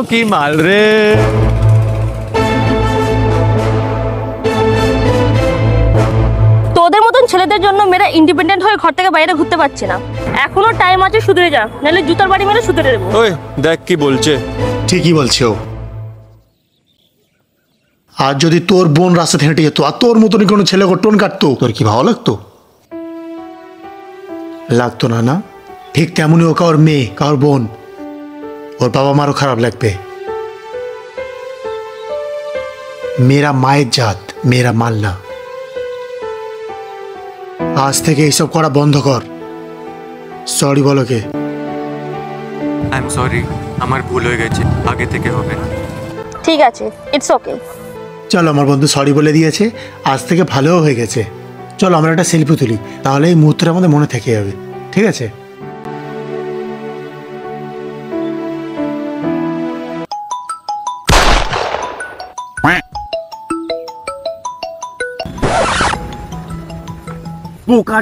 কি মাল রে। তোদের মতন ছেলেদের জন্য মেয়েরা ইন্ডিপেন্ডেন্ট হয়ে ঘর থেকে বাইরে ঘুরতে পারছে না। এখনো টাইম আছে, শুধরে যা, নাহলে জুতার বাড়ি মেরে শুধরে দেবো। ওই দেখ কি বলছে। ঠিকই বলছে ও। আর যদি তোর বোন রাস্তা হেঁটে যেত আর তোর মতনই কোনো ছেলে টোন কাটতো, তোর কি ভালো লাগতো? লাগতো না, না? ঠিক তেমনই ও কারোর মেয়ে, কারোর বোন, ওর বাবা মারও খারাপ লাগবে। মেয়েরা মায়ের জাত, মেয়েরা মাল না। আজ থেকে এইসব করা বন্ধ কর। সরি বলো কে? আই এম সরি, আমার ভুল হয়ে গেছে, আগে থেকে হবে না। ঠিক আছে, ইটস ওকে। চলো, আমার বন্ধু সরি বলে দিয়েছে, আজ থেকে ভালোও হয়ে গেছে। চলো আমরা একটা সেলফি তুলি, তাহলে এই মুহূর্তটা আমাদের মনে থেকে যাবে। ঠিক আছে? বোকা